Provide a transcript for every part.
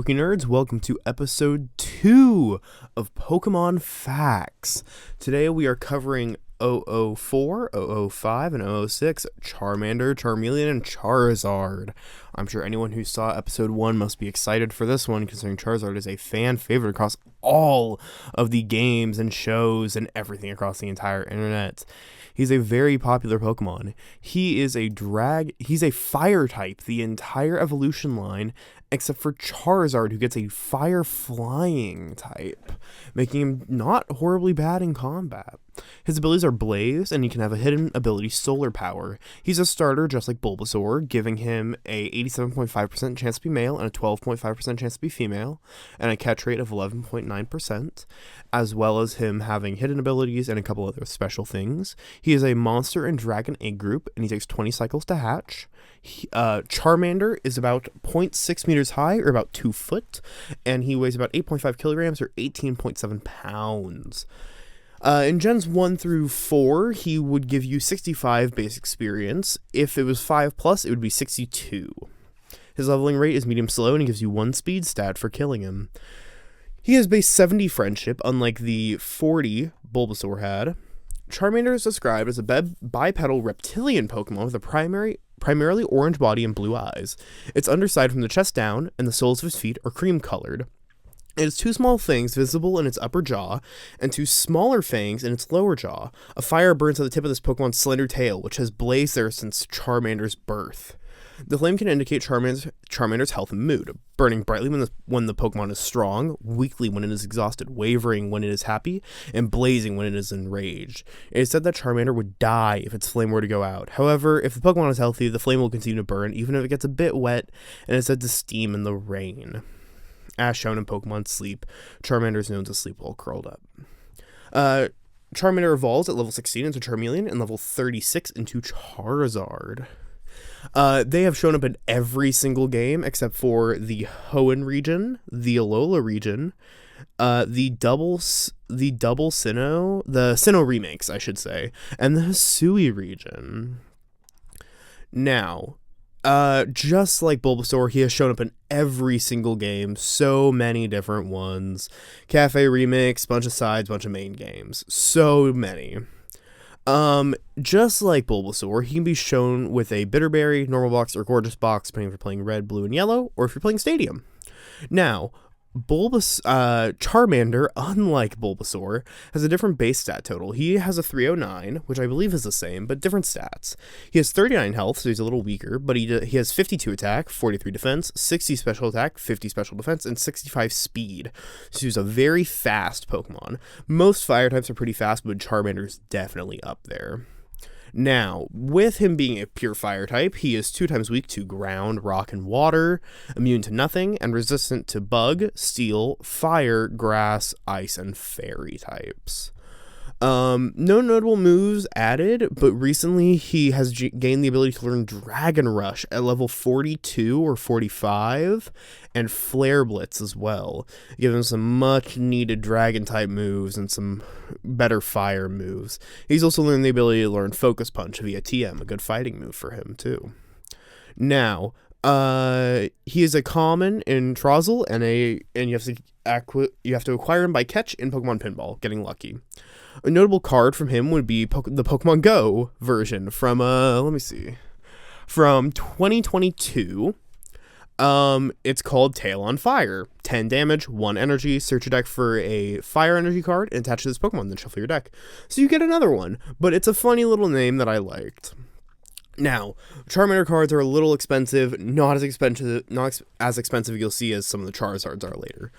Rookie Nerds, welcome to episode 2 of Pokemon Facts. Today we are covering 004, 005, and 006, Charmander, Charmeleon, and Charizard. I'm sure anyone who saw episode 1 must be excited for this one, considering Charizard is a fan favorite across all of the games and shows and everything across the entire internet. He's a very popular Pokemon. He's a fire type, the entire evolution line, except for Charizard, who gets a fire flying type, making him not horribly bad in combat. His abilities are Blaze, and he can have a hidden ability, Solar Power. He's a starter just like Bulbasaur, giving him a 87.5% chance to be male and a 12.5% chance to be female, and a catch rate of 11.9%, as well as him having hidden abilities and a couple other special things. He is a monster and dragon egg group, and he takes 20 cycles to hatch. Charmander is about 0.6 meters high, or about 2 foot, and he weighs about 8.5 kilograms, or 18.7 pounds. In Gens 1 through 4, he would give you 65 base experience. If it was 5+, it would be 62. His leveling rate is medium slow, and he gives you 1 speed stat for killing him. He has base 70 friendship, unlike the 40 Bulbasaur had. Charmander is described as a bipedal reptilian Pokemon with a primarily orange body and blue eyes. Its underside from the chest down, and the soles of his feet are cream-colored. It has 2 small fangs visible in its upper jaw, and 2 smaller fangs in its lower jaw. A fire burns at the tip of this Pokemon's slender tail, which has blazed there since Charmander's birth. The flame can indicate Charmander's health and mood, burning brightly when the Pokemon is strong, weakly when it is exhausted, wavering when it is happy, and blazing when it is enraged. It is said that Charmander would die if its flame were to go out. However, if the Pokemon is healthy, the flame will continue to burn, even if it gets a bit wet, and is said to steam in the rain. As shown in Pokemon Sleep, Charmander is known to sleep while curled up. Charmander evolves at level 16 into Charmeleon and level 36 into Charizard. They have shown up in every single game except for the Hoenn region, the Alola region, the Sinnoh remakes, I should say, and the Hisui region. Now, just like Bulbasaur, he has shown up in every single game, so many different ones. Cafe remix, bunch of sides, bunch of main games, so many. Just like Bulbasaur, he can be shown with a Bitterberry, Normal Box, or Gorgeous Box, depending if you're playing Red, Blue, and Yellow, or if you're playing Stadium. Now, Charmander, unlike Bulbasaur, has a different base stat total. He has a 309, which I believe is the same, but different stats. He has 39 health, so he's a little weaker, but he has 52 attack, 43 defense, 60 special attack, 50 special defense, and 65 speed. So he's a very fast Pokemon. Most fire types are pretty fast, but Charmander's definitely up there. Now, with him being a pure fire type, he is 2 times weak to ground, rock, and water, immune to nothing, and resistant to bug, steel, fire, grass, ice, and fairy types. No notable moves added, but recently he has gained the ability to learn Dragon Rush at level 42 or 45, and Flare Blitz as well, giving him some much needed Dragon type moves and some better fire moves. He's also learned the ability to learn Focus Punch via TM, a good fighting move for him too. Now, he is a common in Trozzle, and you have to acquire him by catch in Pokemon Pinball, getting lucky. A notable card from him would be the Pokemon Go version from, from 2022. It's called Tail on Fire. 10 damage, 1 energy, search your deck for a fire energy card, and attach to this Pokemon, then shuffle your deck. So you get another one, but it's a funny little name that I liked. Now, Charmander cards are a little expensive, not as expensive you'll see as some of the Charizards are later.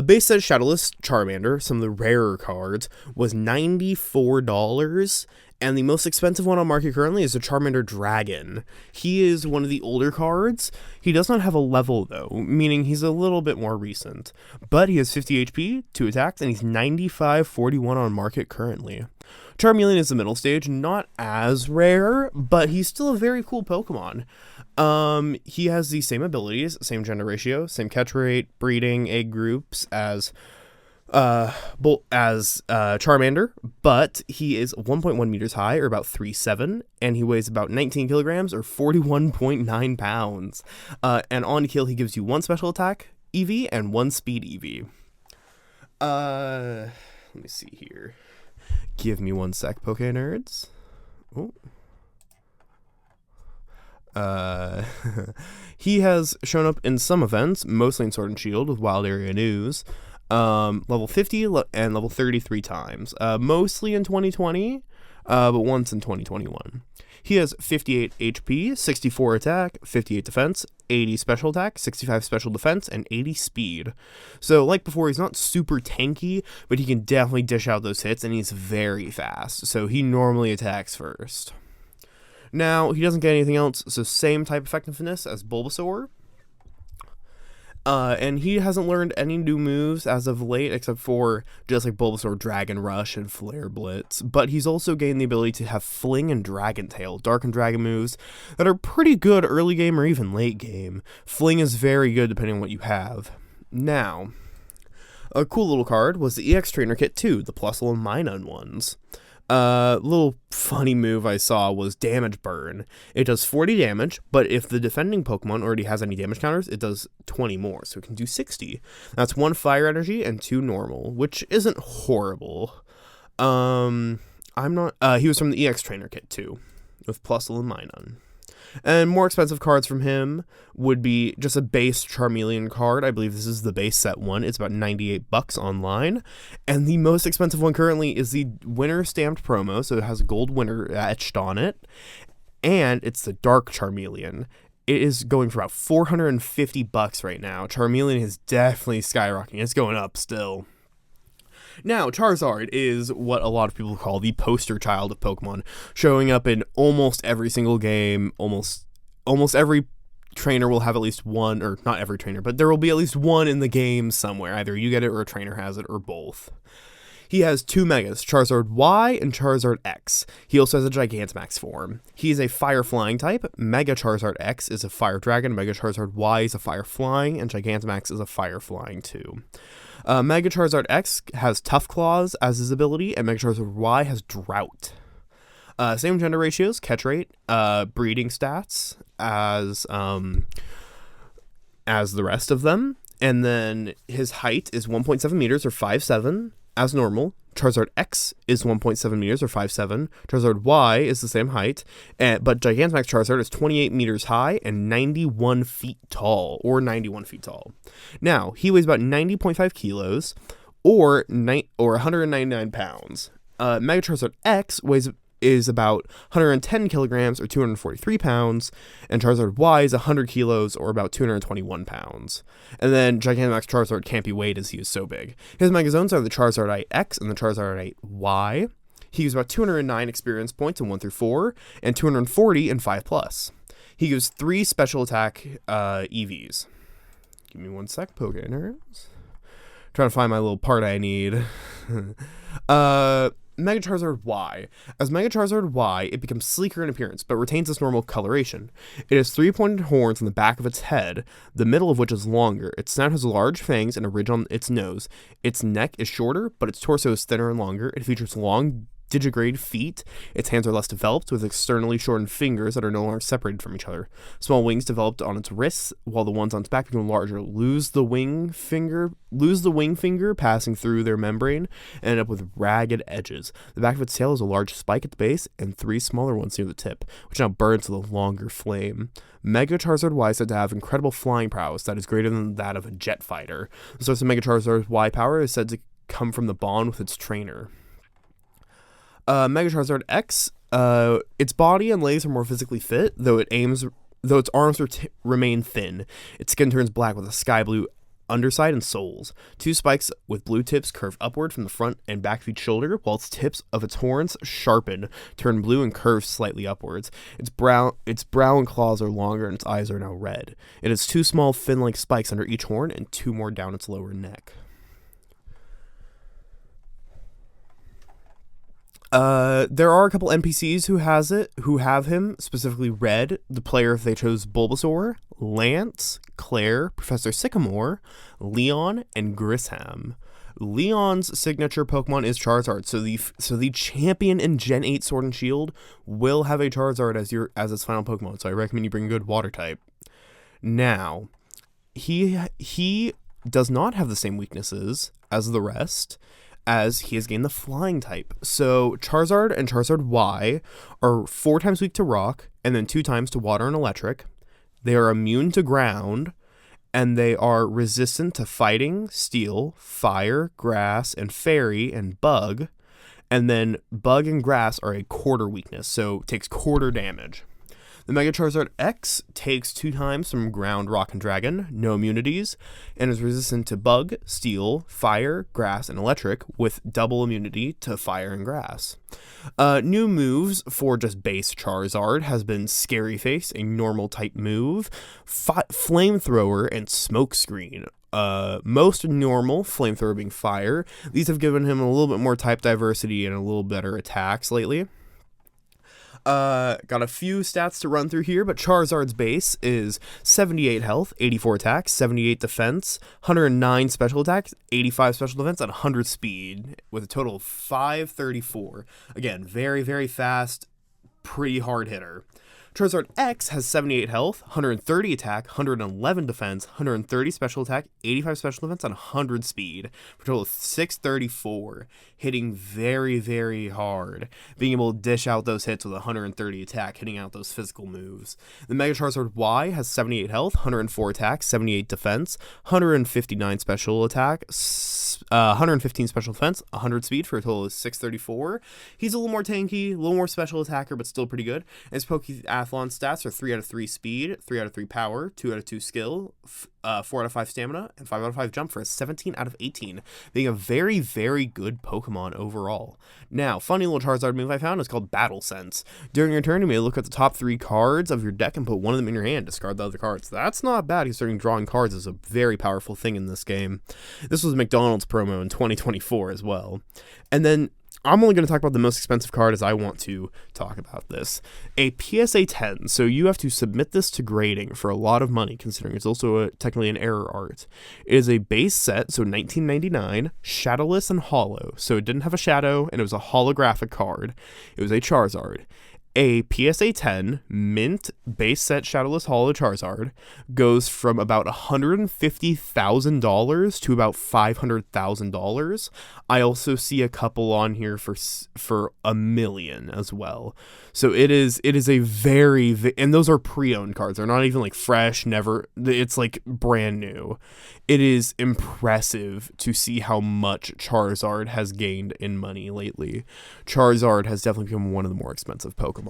Base set Shadowless Charmander, some of the rarer cards, was $94, and the most expensive one on market currently is the Charmander Dragon. He is one of the older cards. He does not have a level though, meaning he's a little bit more recent, but he has 50 HP, 2 attacks, and he's 95.41 on market currently. Charmeleon is the middle stage, not as rare, but he's still a very cool Pokemon. He has the same abilities, same gender ratio, same catch rate, breeding, egg groups as Charmander, but he is 1.1 meters high, or about 3'7", and he weighs about 19 kilograms, or 41.9 pounds. And on kill, he gives you 1 special attack, EV and 1 speed EV. Let me see here. Give me 1 sec, Poke Nerds. Oh. He has shown up in some events, mostly in Sword and Shield with Wild Area News. Level 50 and level 33 times. Mostly in 2020, but once in 2021. He has 58 HP, 64 attack, 58 defense, 80 special attack, 65 special defense, and 80 speed. So, like before, he's not super tanky, but he can definitely dish out those hits, and he's very fast. So, he normally attacks first. Now, he doesn't get anything else, so same type effectiveness as Bulbasaur. And he hasn't learned any new moves as of late, except for just like Bulbasaur Dragon Rush and Flare Blitz. But he's also gained the ability to have Fling and Dragon Tail, Dark and Dragon moves that are pretty good early game or even late game. Fling is very good depending on what you have. Now, a cool little card was the EX Trainer Kit 2, the Plusle and Minun ones. Little funny move I saw was Damage Burn. It does 40 damage, but if the defending Pokemon already has any damage counters, it does 20 more, so it can do 60. That's 1 fire energy and 2 normal, which isn't horrible. He was from the EX Trainer Kit too, with Plusle and Minun. And more expensive cards from him would be just a base Charmeleon card. I believe this is the base set one. It's about $98 online. And the most expensive one currently is the winner stamped promo. So it has a gold winner etched on it. And it's the Dark Charmeleon. It is going for about $450 right now. Charmeleon is definitely skyrocketing. It's going up still. Now, Charizard is what a lot of people call the poster child of Pokemon, showing up in almost every single game. Almost every trainer will have at least one, or not every trainer, but there will be at least one in the game somewhere. Either you get it or a trainer has it, or both. He has 2 Megas, Charizard Y and Charizard X. He also has a Gigantamax form. He is a Fire Flying type. Mega Charizard X is a Fire Dragon, Mega Charizard Y is a Fire Flying, and Gigantamax is a Fire Flying too. Mega Charizard X has Tough Claws as his ability, and Mega Charizard Y has Drought. Same gender ratios, catch rate, breeding stats as the rest of them. And then his height is 1.7 meters or 5'7", as normal. Charizard X is 1.7 meters or 5'7". Charizard Y is the same height, but Gigantamax Charizard is 28 meters high and 91 feet tall, or 91 feet tall. Now, he weighs about 90.5 kilos, or 199 pounds. Mega Charizard X is about 110 kilograms or 243 pounds, and Charizard Y is 100 kilos or about 221 pounds. And then Gigantamax Charizard can't be weighed as he is so big. His Megazones are the Charizardite X and the Charizardite Y. He gives about 209 experience points in 1 through 4, and 240 in 5+. He gives 3 special attack EVs. Give me 1 sec, Poke Nerds. Trying to find my little part I need. Mega Charizard Y. As Mega Charizard Y, it becomes sleeker in appearance, but retains its normal coloration. It has 3-pointed horns on the back of its head, the middle of which is longer. Its snout has large fangs and a ridge on its nose. Its neck is shorter, but its torso is thinner and longer. It features long digigrade feet. Its hands are less developed, with externally shortened fingers that are no longer separated from each other. Small wings developed on its wrists, while the ones on its back become larger. Lose the wing finger passing through their membrane, and end up with ragged edges. The back of its tail has a large spike at the base, and 3 smaller ones near the tip, which now burns with a longer flame. Mega Charizard Y is said to have incredible flying prowess that is greater than that of a jet fighter. The source of Mega Charizard Y power is said to come from the bond with its trainer. Mega Charizard X, its body and legs are more physically fit, though its arms remain thin. Its skin turns black with a sky blue underside and soles. 2 spikes with blue tips curve upward from the front and back of each shoulder, while its tips of its horns sharpen, turn blue, and curve slightly upwards. Its brow and claws are longer, and its eyes are now red. It has 2 small fin-like spikes under each horn and 2 more down its lower neck. There are a couple NPCs who have him, specifically Red, the player if they chose Bulbasaur, Lance, Claire, Professor Sycamore, Leon, and Grisham. Leon's signature Pokemon is Charizard, so the champion in Gen 8 Sword and Shield will have a Charizard as its final Pokemon, so I recommend you bring a good water type. Now, he does not have the same weaknesses as the rest, as he has gained the flying type. So Charizard and Charizard Y are 4 times weak to rock, and then 2 times to water and electric. They are immune to ground, and they are resistant to fighting, steel, fire, grass, and fairy, and bug. And then bug and grass are a quarter weakness, so takes quarter damage. The Mega Charizard X takes 2 times from ground, rock, and dragon, no immunities, and is resistant to bug, steel, fire, grass, and electric, with double immunity to fire and grass. New moves for just base Charizard has been Scary Face, a normal type move, Flamethrower, and Smokescreen. Most normal, Flamethrower being fire. These have given him a little bit more type diversity and a little better attacks lately. Got a few stats to run through here, but Charizard's base is 78 health, 84 attack, 78 defense, 109 special attack, 85 special defense, and 100 speed, with a total of 534. Again, very, very fast, pretty hard hitter. Charizard X has 78 health, 130 attack, 111 defense, 130 special attack, 85 special defense, and 100 speed, for a total of 634, hitting very, very hard, being able to dish out those hits with 130 attack, hitting out those physical moves. The Mega Charizard Y has 78 health, 104 attack, 78 defense, 159 special attack, 115 special defense, 100 speed, for a total of 634. He's a little more tanky, a little more special attacker, but still pretty good. His Pokeathlon stats are 3 out of 3 speed, 3 out of 3 power, 2 out of 2 skill, 4 out of 5 stamina, and 5 out of 5 jump, for a 17 out of 18, being a very, very good Pokemon overall. Now, funny little Charizard move I found is called Battle Sense. During your turn, you may look at the top 3 cards of your deck and put one of them in your hand, discard the other cards. That's not bad, considering drawing cards is a very powerful thing in this game. This was McDonald's promo in 2024 as well. And then I'm only going to talk about the most expensive card, as I want to talk about this. A PSA 10. So you have to submit this to grading for a lot of money, considering it's also technically an error art. It is a base set, so $19.99, shadowless and hollow. So it didn't have a shadow, and it was a holographic card. It was a Charizard. A PSA 10 mint base set shadowless hollow Charizard goes from about $150,000 to about $500,000. I also see a couple on here for $1 million as well. So it is a very, and those are pre-owned cards. They're not even like fresh, it's like brand new. It is impressive to see how much Charizard has gained in money lately. Charizard has definitely become one of the more expensive Pokemon.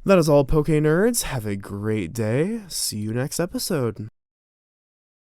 That is all, Poke Nerds. Have a great day. See you next episode.